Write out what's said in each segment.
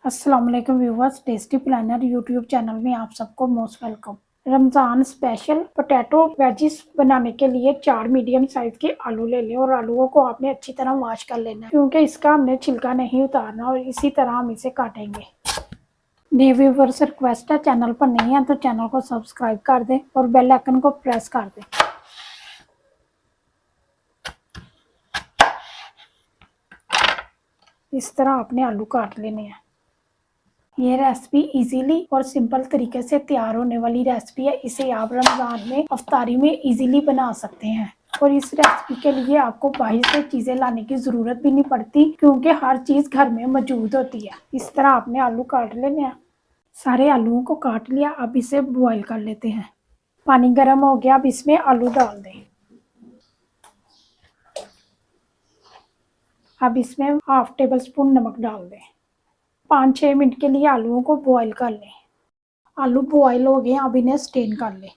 अस्सलाम वालेकुम viewers, tasty planner YouTube channel में आप सबको most welcome. Ramzan special potato wedges बनाने के लिए 4 मीडियम साइज के आलू ले लें और आलूओं को आपने अच्छी तरह वॉश कर लेना है, क्योंकि इसका हमने छिलका नहीं उतारना और इसी तरह हम इसे काटेंगे। नए व्यूवर्स रिक्वेस्ट है, चैनल पर नहीं है तो चैनल को सब्सक्राइब कर दें और बेल आइकन को प्रेस कर दें। इस तरह आपने आलू काट लेने हैं। ये रेसिपी इजीली और सिंपल तरीके से तैयार होने वाली रेसिपी है। इसे आप रमज़ान में अफ्तारी में इजीली बना सकते हैं और इस रेसिपी के लिए आपको बाहर से चीज़ें लाने की ज़रूरत भी नहीं पड़ती, क्योंकि हर चीज़ घर में मौजूद होती है। इस तरह आपने आलू काट लेने हैं। सारे आलूओं को काट लिया, अब इसे बॉईल कर लेते हैं। पानी गर्म हो गया, अब इसमें आलू डाल दें। अब इसमें हाफ टेबल स्पून नमक डाल दें। 5-6 मिनट के लिए आलूओं को बॉईल कर लें। आलू बॉईल हो गए, अब इन्हें स्टेन कर लें।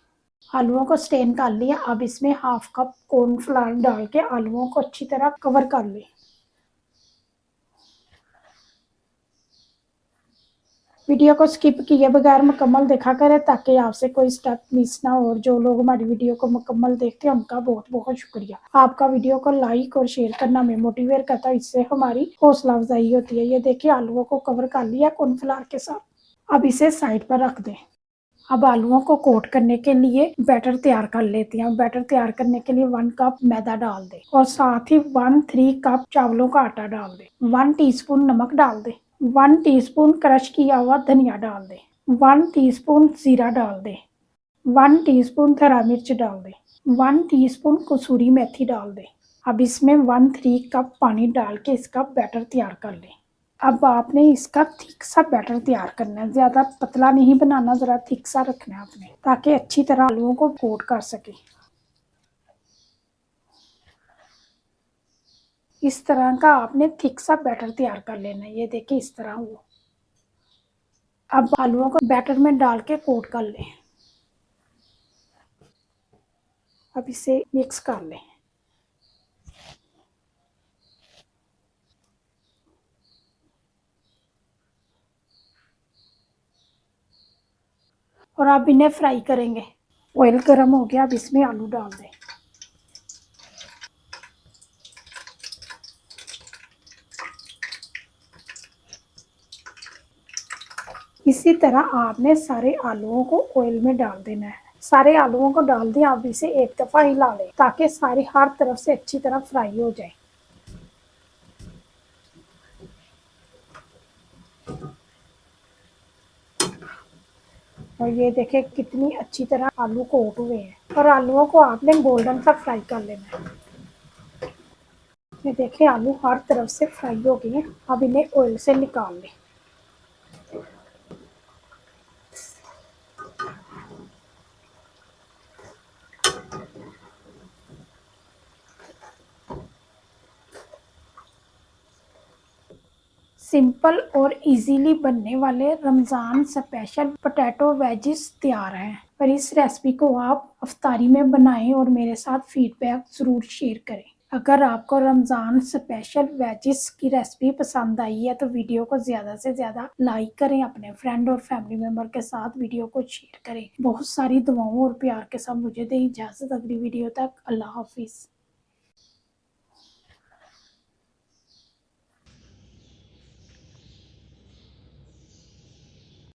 आलूओं को स्टेन कर लिया, अब इसमें हाफ कप कॉर्नफ्लावर डाल के आलूओं को अच्छी तरह कवर कर लें। वीडियो को स्किप किए बगैर मुकम्मल देखा करें ताकि आपसे कोई स्टेप मिस ना हो। और जो लोग हमारी वीडियो को मुकम्मल देखते हैं उनका बहुत बहुत शुक्रिया। आपका वीडियो को लाइक और शेयर करना हमें मोटिवेट करता है, इससे हमारी हौसला अफजाई होती है। ये देखिए, आलूओं को कवर कर लिया कॉर्नफ्लावर के साथ। अब इसे साइड पर रख दें। अब आलूओं को कोट करने के लिए बैटर तैयार कर लेते हैं। बैटर तैयार करने के लिए 1 कप मैदा डाल दें और साथ ही 1/3 कप चावलों का आटा डाल दें। 1 टीस्पून नमक डाल दें। 1 टीस्पून क्रश किया हुआ धनिया डाल दें। 1 टीस्पून जीरा डाल दें। 1 टीस्पून हरा मिर्च डाल दें। 1 टीस्पून कसूरी मेथी डाल दें। अब इसमें 1/3 कप पानी डाल के इसका बैटर तैयार कर लें। अब आपने इसका थिक सा बैटर तैयार करना है, ज़्यादा पतला नहीं बनाना, ज़रा थिक सा रखना है आपने, ताकि अच्छी तरह आलूओं को कोट कर सके। इस तरह का आपने थिक सा बैटर तैयार कर लेना है। ये देखिए, इस तरह हो। अब आलूओं को बैटर में डाल के कोट कर लें। अब इसे मिक्स कर लें। और अब इन्हें फ्राई करेंगे। ऑयल गर्म हो गया, अब इसमें आलू डाल दें। इसी तरह आपने सारे आलूओं को ऑयल में डाल देना है। सारे आलूओं को डाल दिया, अब इसे एक दफ़ा हिला लें ताकि सारी हर तरफ से अच्छी तरह फ्राई हो जाए। और ये देखें कितनी अच्छी तरह आलू कोट हुए हैं। और आलूओं को आपने गोल्डन सा फ्राई कर लेना है। ये देखें, आलू हर तरफ से फ्राई हो गए हैं। अब इन्हें ऑयल से निकाल लें। सिंपल और इजीली बनने वाले रमज़ान स्पेशल पोटैटो वेजिस तैयार हैं। पर इस रेसिपी को आप अफ्तारी में बनाएं और मेरे साथ फीडबैक ज़रूर शेयर करें। अगर आपको रमज़ान स्पेशल वेजिस की रेसिपी पसंद आई है तो वीडियो को ज़्यादा से ज़्यादा लाइक करें, अपने फ्रेंड और फैमिली मेम्बर के साथ वीडियो को शेयर करें। बहुत सारी दुआओं और प्यार के साथ मुझे दें इजाज़त। अगली वीडियो तक अल्लाह हाफिज़।